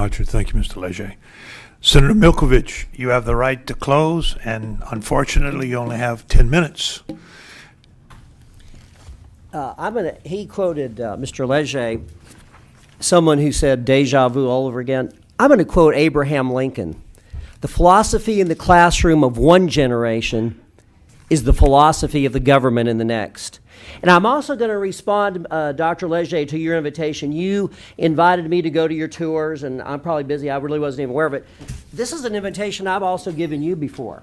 Roger. Thank you, Mr. Leger. Senator Milkovich, you have the right to close, and unfortunately, you only have 10 minutes. He quoted Mr. Leger, someone who said deja vu all over again. I'm going to quote Abraham Lincoln. The philosophy in the classroom of one generation is the philosophy of the government in the next. And I'm also going to respond, Dr. Leger, to your invitation. You invited me to go to your tours, and I'm probably busy. I really wasn't even aware of it. This is an invitation I've also given you before.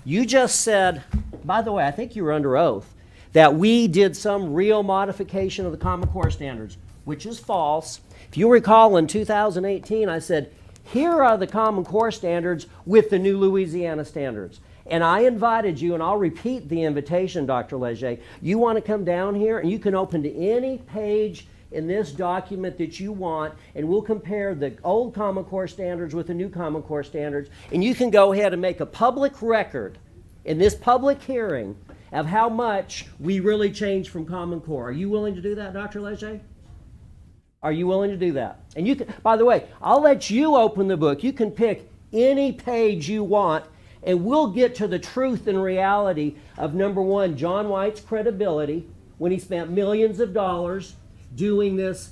You just said, by the way, I think you were under oath, that we did some real modification of the Common Core standards, which is false. If you recall, in 2018, I said, here are the Common Core standards with the new Louisiana standards. And I invited you, and I'll repeat the invitation, Dr. Leger. You want to come down here, and you can open to any page in this document that you want, and we'll compare the old Common Core standards with the new Common Core standards, and you can go ahead and make a public record in this public hearing of how much we really changed from Common Core. Are you willing to do that, Dr. Leger? Are you willing to do that? And you can, by the way, I'll let you open the book. You can pick any page you want, and we'll get to the truth and reality of, number one, John White's credibility when he spent millions of dollars doing this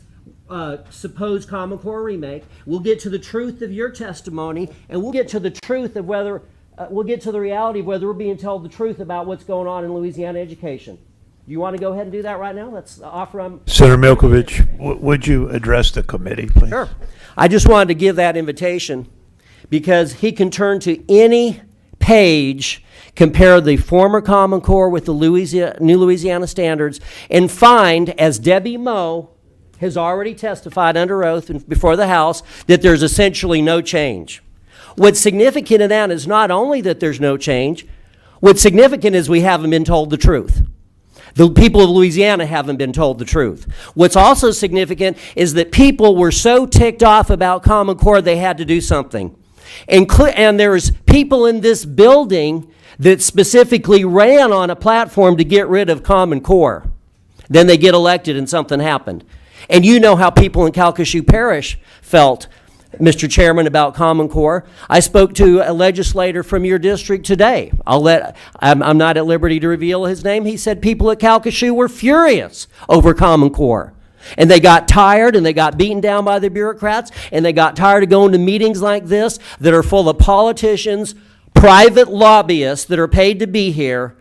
supposed Common Core remake. We'll get to the truth of your testimony, and we'll get to the truth of whether, we'll get to the reality of whether we're being told the truth about what's going on in Louisiana education. Do you want to go ahead and do that right now? Let's offer Senator Milkovich, would you address the committee, please? Sure. I just wanted to give that invitation because he can turn to any page, compare the former Common Core with the new Louisiana standards, and find, as Debbie Moe has already testified under oath before the House, that there's essentially no change. What's significant in that is not only that there's no change, what's significant is we haven't been told the truth. The people of Louisiana haven't been told the truth. What's also significant is that people were so ticked off about Common Core they had to do something. And there's people in this building that specifically ran on a platform to get rid of Common Core. Then they get elected and something happened. And you know how people in Calcasieu Parish felt, Mr. Chairman, about Common Core. I spoke to a legislator from your district today. I'm not at liberty to reveal his name. He said people at Calcasieu were furious over Common Core. And they got tired, and they got beaten down by the bureaucrats, and they got tired of going to meetings like this that are full of politicians, private lobbyists that are paid to be here,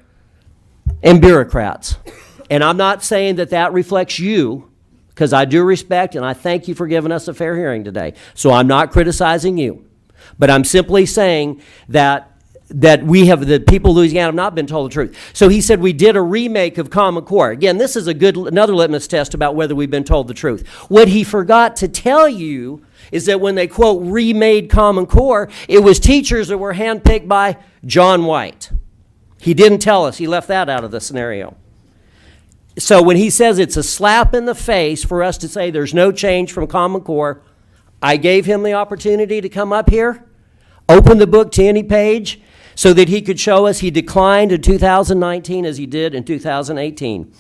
and bureaucrats. And I'm not saying that that reflects you, because I do respect and I thank you for giving us a fair hearing today. So I'm not criticizing you. But I'm simply saying that the people of Louisiana have not been told the truth. So he said we did a remake of Common Core. Again, this is another litmus test about whether we've been told the truth. What he forgot to tell you is that when they, quote, remade Common Core, it was teachers that were handpicked by John White. He didn't tell us. He left that out of the scenario. So when he says it's a slap in the face for us to say there's no change from Common Core, I gave him the opportunity to come up here, open the book to any page, so that he could show us he declined in 2019 as he did in 2018.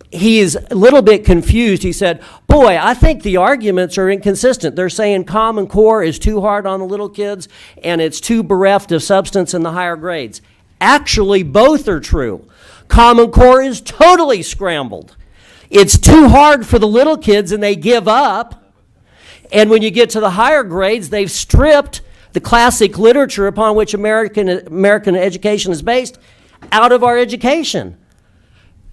He is a little bit confused. He said, boy, I think the arguments are inconsistent. They're saying Common Core is too hard on the little kids and it's too bereft of substance in the higher grades. Actually, both are true. Common Core is totally scrambled. It's too hard for the little kids and they give up. And when you get to the higher grades, they've stripped the classic literature upon which American education is based out of our education.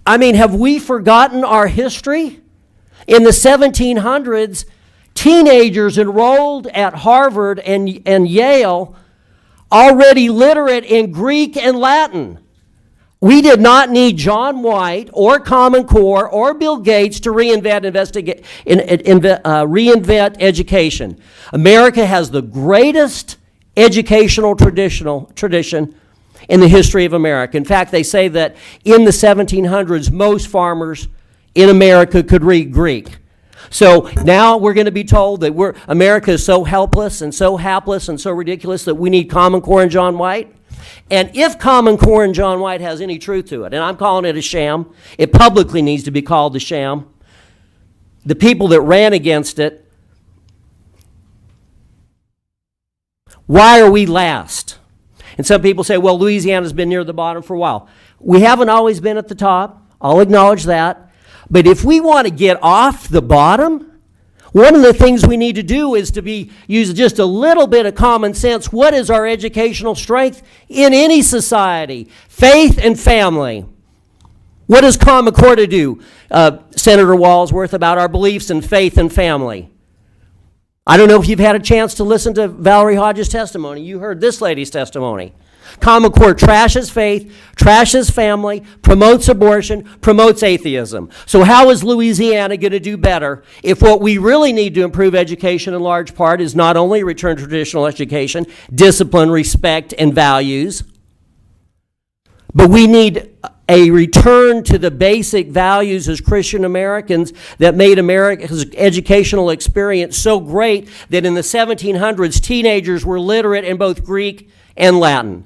I mean, have we forgotten our history? In the 1700s, teenagers enrolled at Harvard and Yale already literate in Greek and Latin. We did not need John White or Common Core or Bill Gates to reinvent education. America has the greatest educational tradition in the history of America. In fact, they say that in the 1700s, most farmers in America could read Greek. So now we're going to be told that America is so helpless and so hapless and so ridiculous that we need Common Core and John White. And if Common Core and John White has any truth to it, and I'm calling it a sham, it publicly needs to be called a sham. The people that ran against it Why are we last? And some people say, well, Louisiana's been near the bottom for a while. We haven't always been at the top. I'll acknowledge that. But if we want to get off the bottom, one of the things we need to do is to use just a little bit of common sense. What is our educational strength in any society? Faith and family. What does Common Core do, Senator Walsworth, about our beliefs in faith and family? I don't know if you've had a chance to listen to Valerie Hodges' testimony. You heard this lady's testimony. Common Core trashes faith, trashes family, promotes abortion, promotes atheism. So how is Louisiana going to do better if what we really need to improve education in large part is not only return to traditional education, discipline, respect, and values, but we need a return to the basic values as Christian Americans that made America's educational experience so great that in the 1700s, teenagers were literate in both Greek and Latin.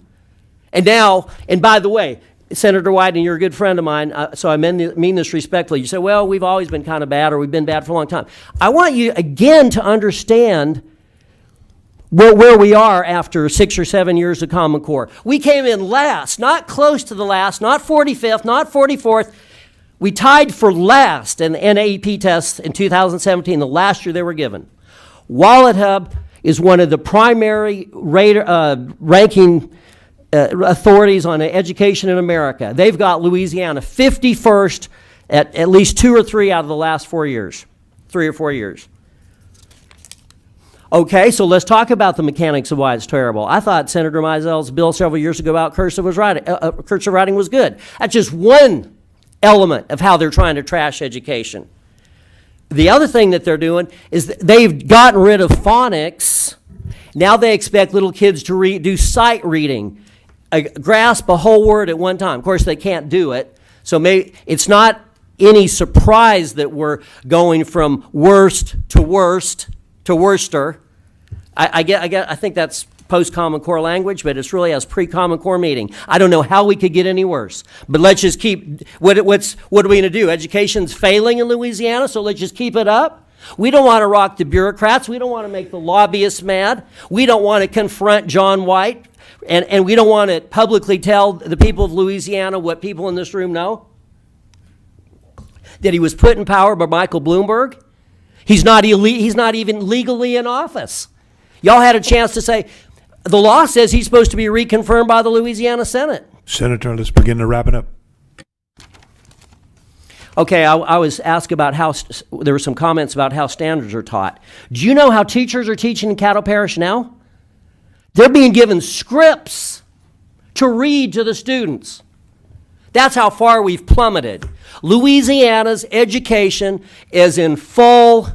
And now, and by the way, Senator Wyden, you're a good friend of mine, so I mean this respectfully. You say, well, we've always been kind of bad, or we've been bad for a long time. I want you, again, to understand where we are after 6 or 7 years of Common Core. We came in last, not close to the last, not 45th, not 44th. We tied for last in the NAEP tests in 2017, the last year they were given. Wallet Hub is one of the primary ranking authorities on education in America. They've got Louisiana 51st at least 2 or 3 out of the last 4 years, 3 or 4 years. Okay, so let's talk about the mechanics of why it's terrible. I thought Senator Meisel's bill several years ago about cursive writing was good. That's just one element of how they're trying to trash education. The other thing that they're doing is they've gotten rid of phonics. Now they expect little kids to do sight reading, grasp a whole word at one time. Of course, they can't do it, so it's not any surprise that we're going from worst to worster. I think that's post-Common Core language, but it's really as pre-Common Core meeting. I don't know how we could get any worse, but let's just keep, what are we going to do? Education's failing in Louisiana, so let's just keep it up. We don't want to rock the bureaucrats. We don't want to make the lobbyists mad. We don't want to confront John White, and we don't want to publicly tell the people of Louisiana what people in this room know. That he was put in power by Michael Bloomberg. He's not even legally in office. Y'all had a chance to say, the law says he's supposed to be reconfirmed by the Louisiana Senate. Senator, let's begin to wrap it up. Okay, I was asked about how, there were some comments about how standards are taught. Do you know how teachers are teaching in Caddo Parish now? They're being given scripts to read to the students. That's how far we've plummeted. Louisiana's education is in full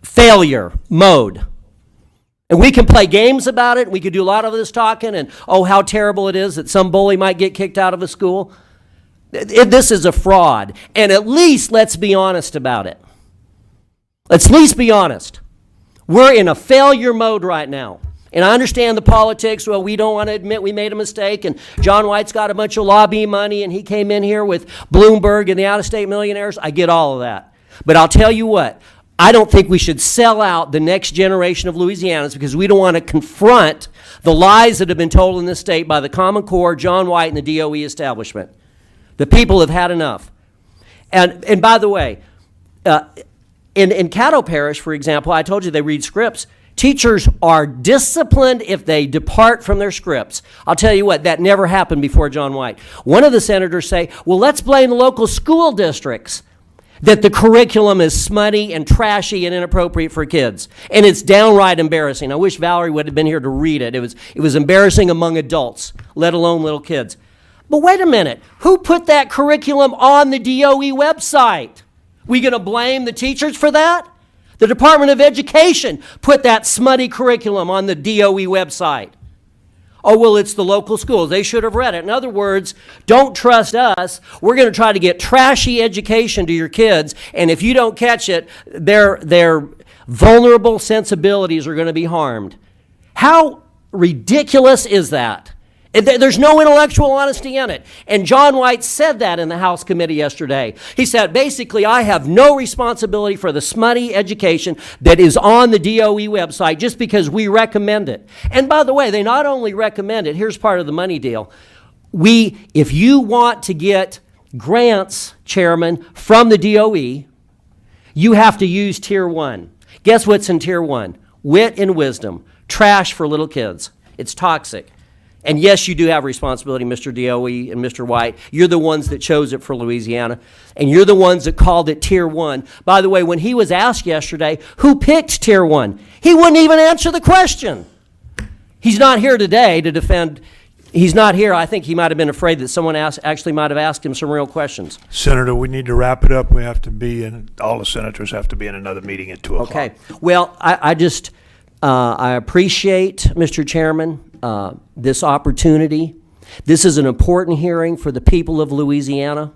failure mode. And we can play games about it. We could do a lot of this talking and, oh, how terrible it is that some bully might get kicked out of a school. This is a fraud. And at least let's be honest about it. Let's at least be honest. We're in a failure mode right now. And I understand the politics. Well, we don't want to admit we made a mistake, and John White's got a bunch of lobby money, and he came in here with Bloomberg and the out-of-state millionaires. I get all of that. But I'll tell you what, I don't think we should sell out the next generation of Louisianans because we don't want to confront the lies that have been told in this state by the Common Core, John White, and the DOE establishment. The people have had enough. And by the way, in Caddo Parish, for example, I told you they read scripts. Teachers are disciplined if they depart from their scripts. I'll tell you what, that never happened before John White. One of the senators say, well, let's blame the local school districts that the curriculum is smutty and trashy and inappropriate for kids. And it's downright embarrassing. I wish Valerie would have been here to read it. It was embarrassing among adults, let alone little kids. But wait a minute, who put that curriculum on the DOE website? We going to blame the teachers for that? The Department of Education put that smutty curriculum on the DOE website. Oh, well, it's the local schools. They should have read it. In other words, don't trust us. We're going to try to get trashy education to your kids, and if you don't catch it, their vulnerable sensibilities are going to be harmed. How ridiculous is that? There's no intellectual honesty in it. And John White said that in the House committee yesterday. He said, basically, I have no responsibility for the smutty education that is on the DOE website just because we recommend it. And by the way, they not only recommend it, here's part of the money deal. If you want to get grants, Chairman, from the DOE, you have to use Tier 1. Guess what's in Tier 1? Wit and wisdom. Trash for little kids. It's toxic. And yes, you do have responsibility, Mr. DOE and Mr. White. You're the ones that chose it for Louisiana, and you're the ones that called it Tier 1. By the way, when he was asked yesterday, who picked Tier 1, he wouldn't even answer the question. He's not here today to defend. He's not here. I think he might have been afraid that someone actually might have asked him some real questions. Senator, we need to wrap it up. We have to be in, all the senators have to be in another meeting at 2 o'clock. Okay. Well, I appreciate, Mr. Chairman, this opportunity. This is an important hearing for the people of Louisiana.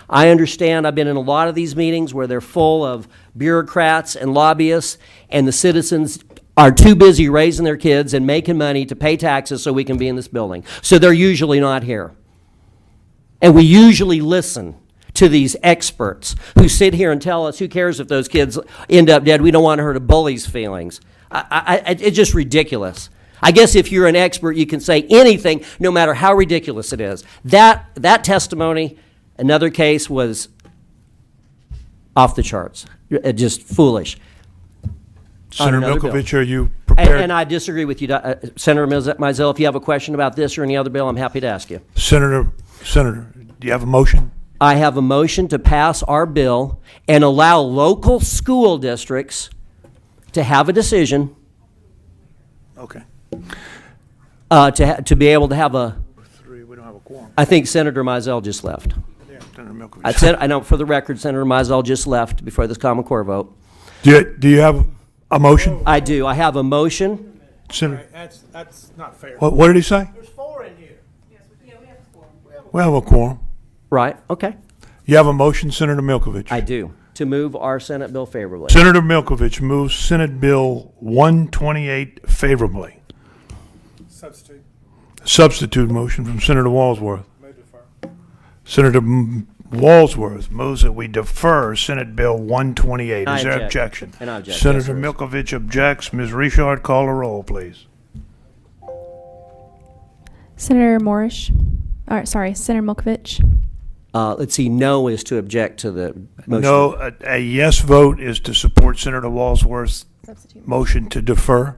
I understand, I've been in a lot of these meetings where they're full of bureaucrats and lobbyists, and the citizens are too busy raising their kids and making money to pay taxes so we can be in this building. So they're usually not here. And we usually listen to these experts who sit here and tell us, who cares if those kids end up dead? We don't want to hurt a bully's feelings. It's just ridiculous. I guess if you're an expert, you can say anything, no matter how ridiculous it is. That testimony, another case, was off the charts, just foolish. Senator another bill. Milkovich, are you prepared? And I disagree with you, Senator Mizell. If you have a question about this or any other bill, I'm happy to ask you. Senator, do you have a motion? I have a motion to pass our bill and allow local school districts to have a decision Okay. to be able to have a. Three, we don't have a quorum. I think Senator Mizell just left. Yeah, Senator Milkovich. I know for the record, Senator Mizell just left before this Common Core vote. Do you have a motion? I do. I have a motion. Senator, That's not fair. what did he say? There's four in here. We have a quorum. Right. Okay. You have a motion, Senator Milkovich? I do. To move our Senate bill favorably. Senator Milkovich moves Senate Bill 128 favorably. Substitute. Substitute motion from Senator Walsworth. Move defer. Senator Walsworth moves that we defer Senate Bill 128. I Is there object. objection? And I object, yes, Senator there is. Milkovich objects. Ms. Richard, call a roll, please. Senator Morrish, Senator Milkovich. Let's see. No is to object to the motion. No, a yes vote is to support Senator Walsworth's motion to defer.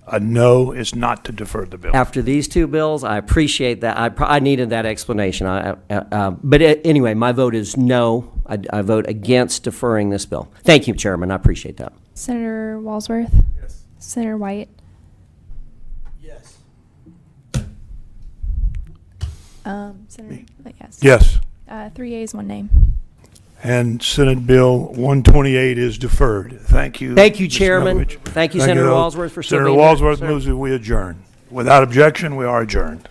A no is not to defer the bill. After these two bills, I appreciate that. I needed that explanation. Anyway, my vote is no. I vote against deferring this bill. Thank you, Chairman. I appreciate that. Senator Walsworth. Yes. Senator White. Yes. Senator, yes. Yes. 3 yeas, 1 nay. And Senate Bill 128 is deferred. Thank you. Thank you, Ms. Chairman. Milkovich. Thank you, Senator all. Walsworth, for still Senator being here. Walsworth Sir. moves that we adjourn. Without objection, we are adjourned.